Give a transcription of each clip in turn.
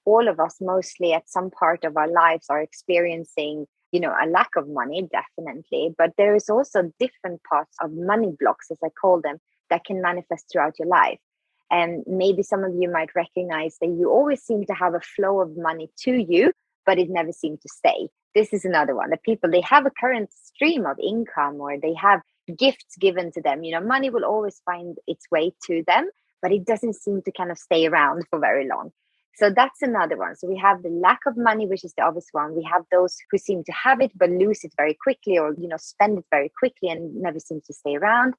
all of us mostly at some part of our lives are experiencing, a lack of money, definitely. But there is also different parts of money blocks, as I call them, that can manifest throughout your life. And maybe some of you might recognize that you always seem to have a flow of money to you, but it never seems to stay. This is another one. The people, they have a current stream of income, or they have gifts given to them. Money will always find its way to them, but it doesn't seem to kind of stay around for very long. So that's another one. So we have the lack of money, which is the obvious one. We have those who seem to have it but lose it very quickly, or spend it very quickly and never seems to stay around.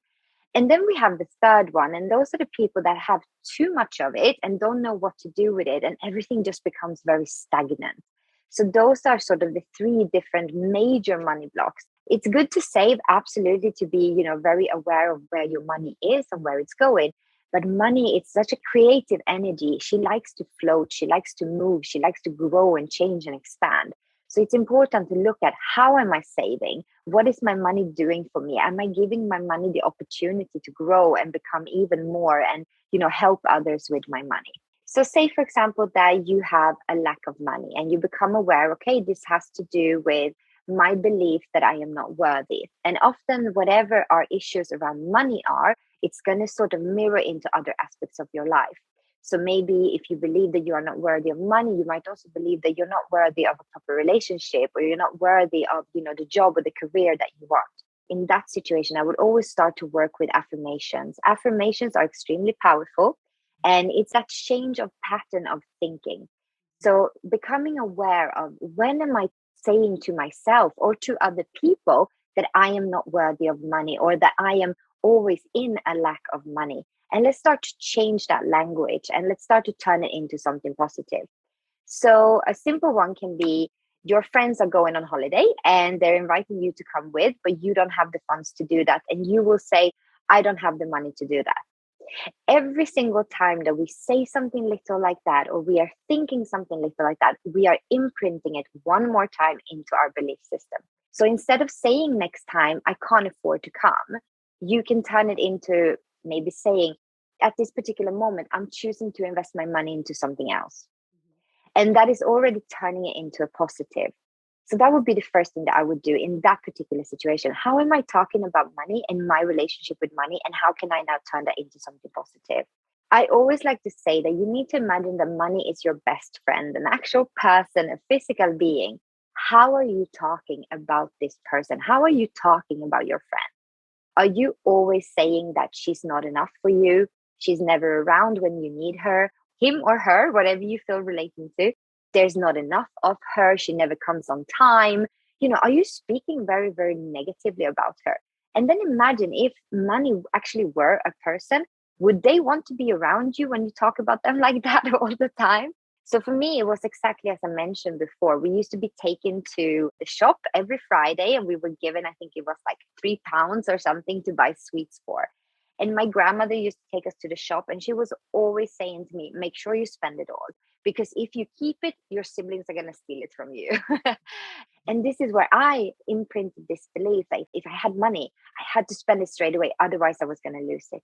And then we have the third one, and those are the people that have too much of it and don't know what to do with it, and everything just becomes very stagnant. So those are sort of the three different major money blocks. It's good to save, absolutely, to be, very aware of where your money is and where it's going. But money, it's such a creative energy. She likes to float, she likes to move, she likes to grow and change and expand. So it's important to look at, how am I saving? What is my money doing for me? Am I giving my money the opportunity to grow and become even more and, help others with my money? So say, for example, that you have a lack of money and you become aware, okay, this has to do with my belief that I am not worthy. And often whatever our issues around money are, it's going to sort of mirror into other aspects of your life. So maybe if you believe that you are not worthy of money, you might also believe that you're not worthy of a proper relationship, or you're not worthy of, the job or the career that you want. In that situation, I would always start to work with affirmations. Affirmations are extremely powerful, and it's that change of pattern of thinking. So becoming aware of, when am I saying to myself or to other people that I am not worthy of money, or that I am always in a lack of money? And let's start to change that language, and let's start to turn it into something positive. So a simple one can be, your friends are going on holiday and they're inviting you to come with, but you don't have the funds to do that. And you will say, I don't have the money to do that. Every single time that we say something little like that, or we are thinking something little like that, we are imprinting it one more time into our belief system. So instead of saying next time, I can't afford to come, you can turn it into maybe saying, at this particular moment, I'm choosing to invest my money into something else. And that is already turning it into a positive. So that would be the first thing that I would do in that particular situation. How am I talking about money and my relationship with money? And how can I now turn that into something positive? I always like to say that you need to imagine that money is your best friend, an actual person, a physical being. How are you talking about this person? How are you talking about your friend? Are you always saying that she's not enough for you? She's never around when you need her, him or her, whatever you feel relating to. There's not enough of her. She never comes on time. Are you speaking very, very negatively about her? And then imagine if money actually were a person, would they want to be around you when you talk about them like that all the time? So for me, it was exactly as I mentioned before. We used to be taken to the shop every Friday, and we were given, I think it was like £3 or something to buy sweets for. And my grandmother used to take us to the shop, and she was always saying to me, make sure you spend it all, because if you keep it, your siblings are going to steal it from you. And this is where I imprinted this belief that if I had money, I had to spend it straight away. Otherwise, I was going to lose it.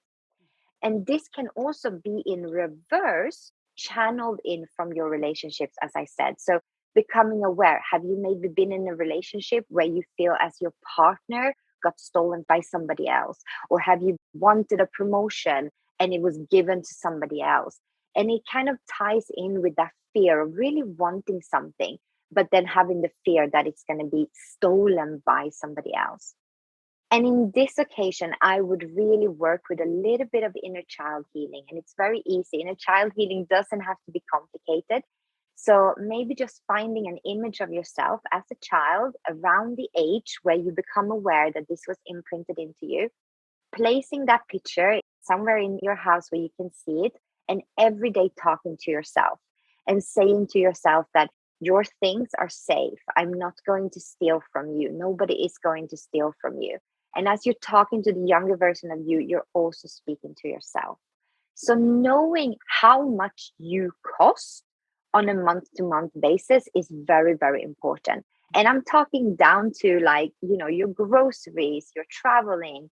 And this can also be in reverse, channeled in from your relationships, as I said. So becoming aware, have you maybe been in a relationship where you feel as your partner got stolen by somebody else? Or have you wanted a promotion and it was given to somebody else? And it kind of ties in with that fear of really wanting something, but then having the fear that it's going to be stolen by somebody else. And in this occasion, I would really work with a little bit of inner child healing. And it's very easy. Inner child healing doesn't have to be complicated. So maybe just finding an image of yourself as a child around the age where you become aware that this was imprinted into you, placing that picture somewhere in your house where you can see it, and every day talking to yourself and saying to yourself that your things are safe. I'm not going to steal from you. Nobody is going to steal from you. And as you're talking to the younger version of you, you're also speaking to yourself. So knowing how much you cost on a month-to-month basis is very, very important. And I'm talking down to your groceries, your traveling,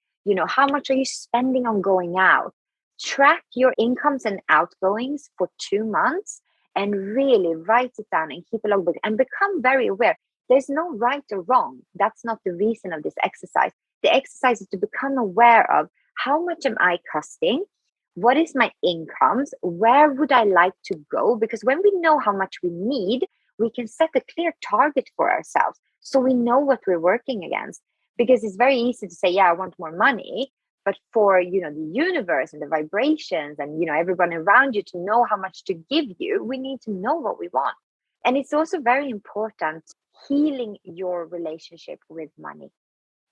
how much are you spending on going out? Track your incomes and outgoings for 2 months and really write it down and keep a logbook and become very aware. There's no right or wrong. That's not the reason of this exercise. The exercise is to become aware of how much am I costing? What is my incomes? Where would I like to go? Because when we know how much we need, we can set a clear target for ourselves so we know what we're working against. Because it's very easy to say, yeah, I want more money. But for, the universe and the vibrations and, everyone around you to know how much to give you, we need to know what we want. And it's also very important healing your relationship with money,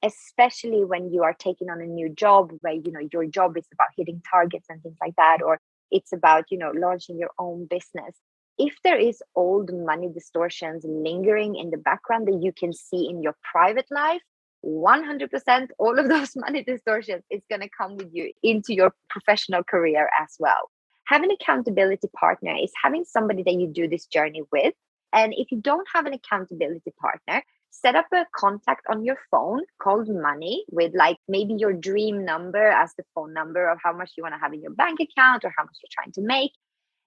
especially when you are taking on a new job where your job is about hitting targets and things like that, or it's about launching your own business. If there is old money distortions lingering in the background that you can see in your private life, 100% all of those money distortions is going to come with you into your professional career as well. Having an accountability partner is having somebody that you do this journey with. And if you don't have an accountability partner, set up a contact on your phone called money with like maybe your dream number as the phone number of how much you want to have in your bank account or how much you're trying to make.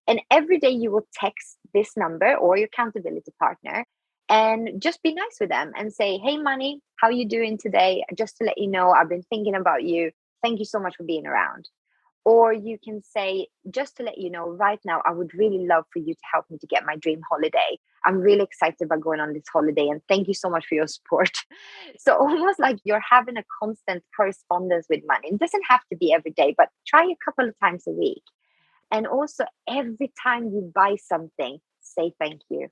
And every day you will text this number or your accountability partner and just be nice with them and say, hey, money, how you doing today? Just to let you know, I've been thinking about you. Thank you so much for being around. Or you can say, just to let you know, right now, I would really love for you to help me to get my dream holiday. I'm really excited about going on this holiday and thank you so much for your support. So almost like you're having a constant correspondence with money. It doesn't have to be every day, but try a couple of times a week. And also every time you buy something, say thank you.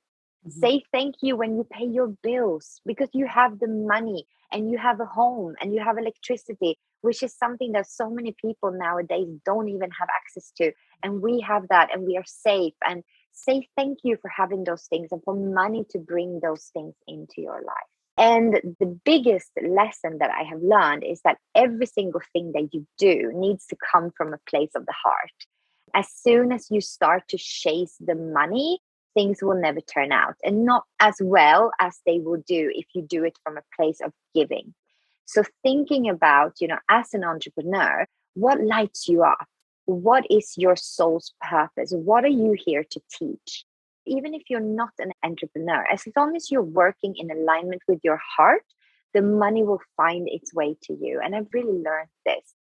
Mm-hmm. Say thank you when you pay your bills because you have the money and you have a home and you have electricity, which is something that so many people nowadays don't even have access to. And we have that and we are safe. And say thank you for having those things and for money to bring those things into your life. And the biggest lesson that I have learned is that every single thing that you do needs to come from a place of the heart. As soon as you start to chase the money, things will never turn out and not as well as they will do if you do it from a place of giving. So thinking about, as an entrepreneur, what lights you up? What is your soul's purpose? What are you here to teach? Even if you're not an entrepreneur, as long as you're working in alignment with your heart, the money will find its way to you. And I've really learned this.